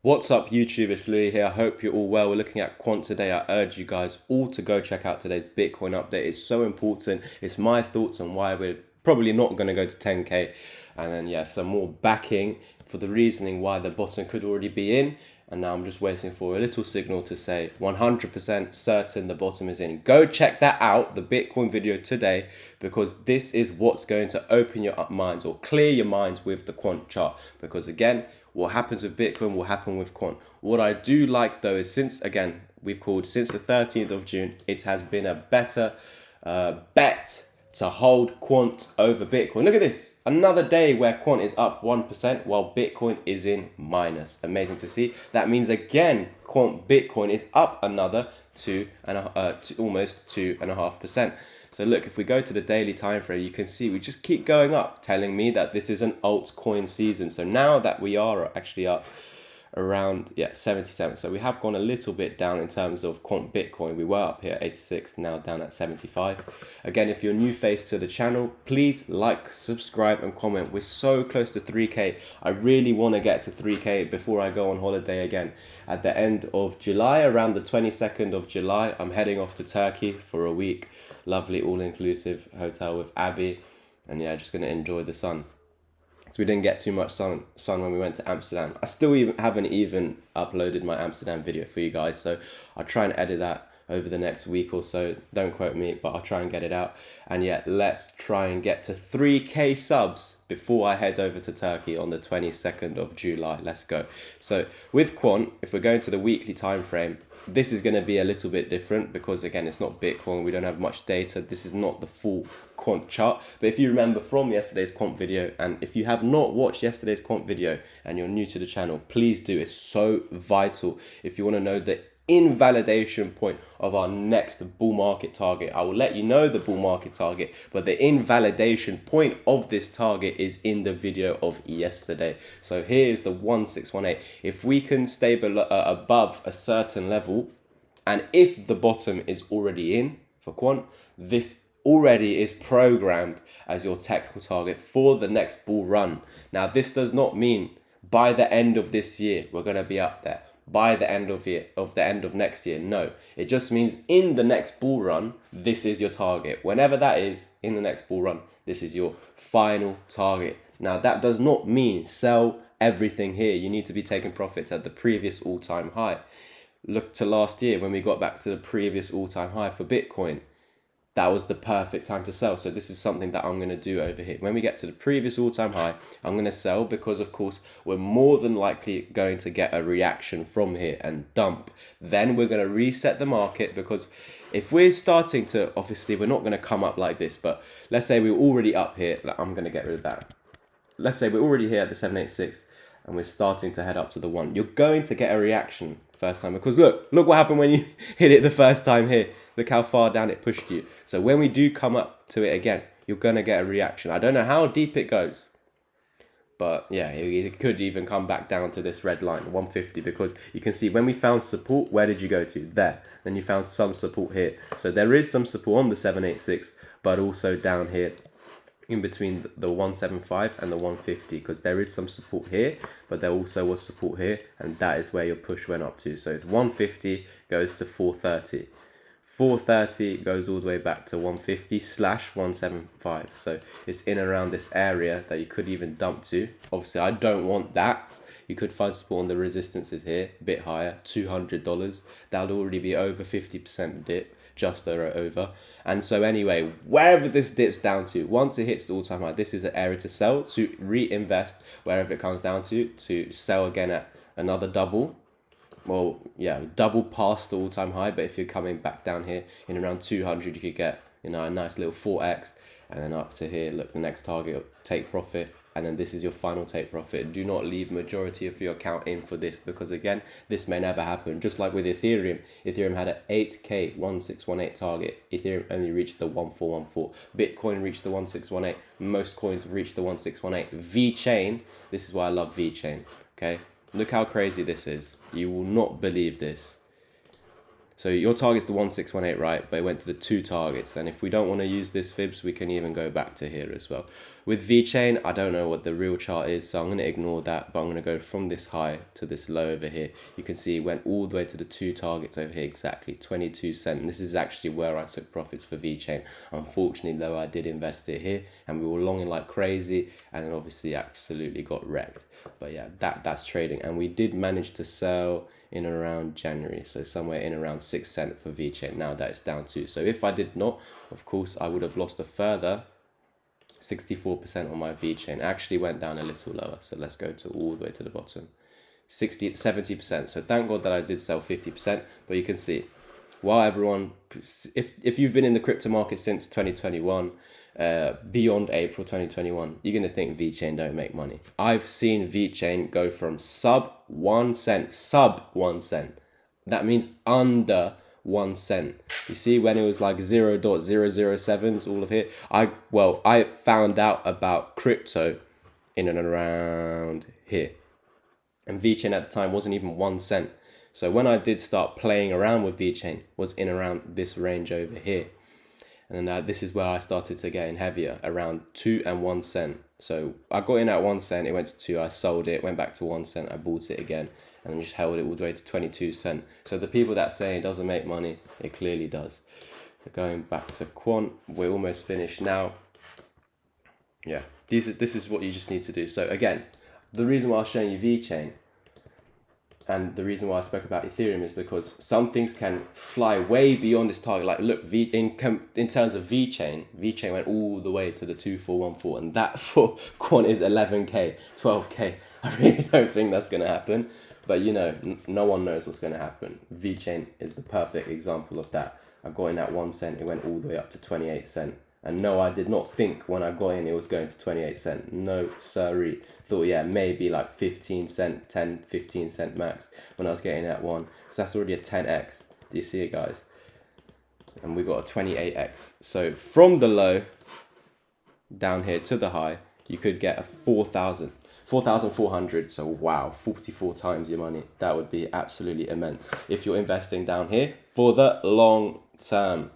What's up YouTube, it's Louis here. I hope you're all well. We're looking at Quant today. I urge you guys all to go check out today's Bitcoin update. It's so important. It's my thoughts on why we're probably not going to go to 10k. And then yeah, some more backing for the reasoning why the bottom could already be in. And now I'm just waiting for a little signal to say 100% certain the bottom is in. Go check that out, the Bitcoin video today, because this is what's going to open your minds or clear your minds with the Quant chart. Because again, what happens with Bitcoin will happen with Quant. What I do like though is since the 13th of June, it has been a better bet to hold Quant over Bitcoin. Look at this. Another day where Quant is up 1% while Bitcoin is in minus. Amazing to see. That means again, Quant Bitcoin is up another almost 2.5%. So look, if we go to the daily time frame, you can see we just keep going up, telling me that this is an altcoin season. So now that we are actually up around 77, so we have gone a little bit down in terms of Quant Bitcoin. We were up here at 86, now down at 75. Again, if you're new face to the channel, please like, subscribe and comment. We're so close to 3k. I really want to get to 3k before I go on holiday again at the end of July. Around the 22nd of July, I'm heading off to Turkey for a week. Lovely all-inclusive hotel with Abby, and yeah, just gonna enjoy the sun. So we didn't get too much sun when we went to Amsterdam. I still haven't even uploaded my Amsterdam video for you guys, so I'll try and edit that over the next week or so. Don't quote me, but I'll try and get it out. And yeah, let's try and get to 3k subs before I head over to Turkey on the 22nd of July. Let's go. So with Quant, if we're going to the weekly time frame, this is going to be a little bit different because again, it's not Bitcoin. We don't have much data. This is not the full Quant chart. But if you remember from yesterday's Quant video, and if you have not watched yesterday's Quant video and you're new to the channel, please do. It's so vital if you want to know the invalidation point of our next bull market target. I will let you know the bull market target, but the invalidation point of this target is in the video of yesterday. So here's the 1618. If we can stay below, above a certain level, and if the bottom is already in for Quant, this already is programmed as your technical target for the next bull run. Now, this does not mean by the end of this year we're going to be up there. By the end of next year. No, it just means in the next bull run, this is your target. Whenever that is in the next bull run, this is your final target. Now, that does not mean sell everything here. You need to be taking profits at the previous all-time high. Look to last year when we got back to the previous all-time high for Bitcoin. That was the perfect time to sell. So this is something that I'm going to do over here. When we get to the previous all-time high, I'm going to sell because, of course, we're more than likely going to get a reaction from here and dump. Then we're going to reset the market because if we're starting to, obviously, we're not going to come up like this. But let's say we're already up here. I'm going to get rid of that. Let's say we're already here at the 786 and we're starting to head up to the 1. You're going to get a reaction first time because look what happened when you hit it the first time here. Look how far down it pushed you. So when we do come up to it again, you're going to get a reaction. I don't know how deep it goes, but yeah, it could even come back down to this red line, 150, because you can see when we found support, where did you go to? There. Then you found some support here. So there is some support on the 786, but also down here in between the 175 and the 150, because there is some support here, but there also was support here, and that is where your push went up to. So it's 150 goes to 430. 430 goes all the way back to 150/175. So it's in around this area that you could even dump to. Obviously, I don't want that. You could find support on the resistances here, a bit higher, $200. That'll already be over 50% dip. Just over. And so anyway, wherever this dips down to, once it hits the all-time high, this is an area to sell, to reinvest wherever it comes down to sell again at another double. Well, yeah, double past the all-time high, but if you're coming back down here in around 200, you could get, a nice little 4x, and then up to here, look, the next target, take profit, and then this is your final take profit. Do not leave majority of your account in for this, because again, this may never happen. Just like with Ethereum had an 8k 1618 target. Ethereum only reached the 1414. Bitcoin reached the 1618. Most coins reached the 1618. Vechain, this is why I love Vechain, okay? Look how crazy this is. You will not believe this. So your target's the 1618, right? But it went to the 2 targets. And if we don't want to use this fibs, we can even go back to here as well. With Vechain, I don't know what the real chart is, so I'm going to ignore that. But I'm going to go from this high to this low over here. You can see it went all the way to the 2 targets over here, exactly 22 cents. And this is actually where I took profits for Vechain. Unfortunately, though, I did invest it here, and we were longing like crazy, and then obviously absolutely got wrecked. But yeah, that's trading, and we did manage to sell in around January, so somewhere in around 6 cents for Vechain. Now that it's down to. So if I did not, of course, I would have lost a further 64% on my Vechain. Actually went down a little lower, so let's go to all the way to the bottom. 70%. So thank God that I did sell 50%, but you can see, while everyone, if you've been in the crypto market since 2021, beyond April 2021, you're going to think Vechain don't make money. I've seen Vechain go from sub 1 cent. That means under 1 cent. You see, when it was like 0.007s, all of it. I found out about crypto in and around here. And Vechain at the time wasn't even 1 cent. So when I did start playing around with Vechain, was in around this range over here. And then this is where I started to get in heavier, around 2 and 1 cent. So I got in at 1 cent, it went to 2, I sold it, went back to 1 cent, I bought it again, and then just held it all the way to 22 cents. So the people that say it doesn't make money, it clearly does. So going back to Quant, we're almost finished now. Yeah, this is what you just need to do. So again, the reason why I was showing you Vechain, and the reason why I spoke about Ethereum, is because some things can fly way beyond this target. Like look, in terms of Vechain went all the way to the 2414, and that for Quant is 11k, 12k. I really don't think that's going to happen, but you know, no one knows what's going to happen. Vechain is the perfect example of that. I got in at 1 cent, it went all the way up to 28 cents. And no, I did not think when I got in it was going to 28 cents. No, sorry. Thought, yeah, maybe like 15 cent, 10, 15 cent max when I was getting at 1. Because that's already a 10x. Do you see it, guys? And we got a 28x. So from the low down here to the high, you could get a 4,400. So wow, 44 times your money. That would be absolutely immense if you're investing down here for the long term.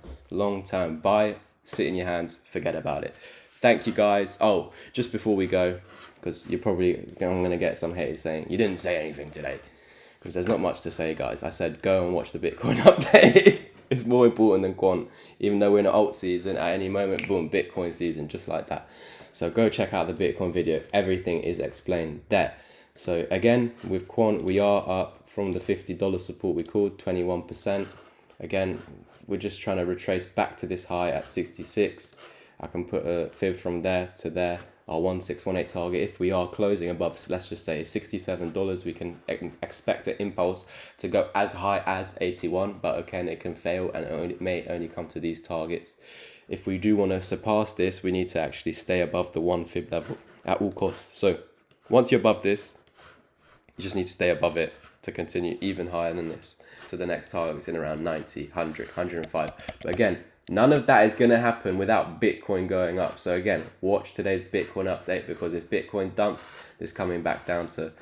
Buy, sit in your hands, forget about it. Thank you, guys. Oh, just before we go, because I'm going to get some haters saying you didn't say anything today, because there's not much to say, guys. I said go and watch the Bitcoin update. It's more important than Quant, even though we're in an alt season. At any moment, boom, Bitcoin season, just like that. So go check out the Bitcoin video. Everything is explained there. So again, with Quant, we are up from the $50 support we called, 21%. Again, we're just trying to retrace back to this high at 66. I can put a fib from there to there. Our 1618 target, if we are closing above, let's just say $67, we can expect an impulse to go as high as 81, but again, it can fail, and it may only come to these targets. If we do want to surpass this, we need to actually stay above the 1 fib level at all costs. So once you're above this, you just need to stay above it to continue even higher than this to the next targets in around 90, 100, 105. But again, none of that is going to happen without Bitcoin going up. So again, watch today's Bitcoin update, because if Bitcoin dumps, it's coming back down to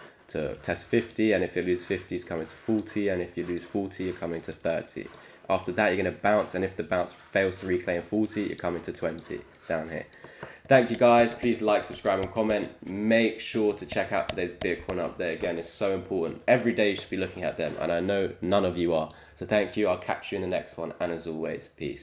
test 50, and if you lose 50, it's coming to 40, and if you lose 40, you're coming to 30. After that, you're going to bounce, and if the bounce fails to reclaim 40, you're coming to 20 down here. Thank you, guys. Please like, subscribe, and comment. Make sure to check out today's Bitcoin update. Again, it's so important. Every day you should be looking at them, and I know none of you are. So thank you. I'll catch you in the next one, and as always, peace.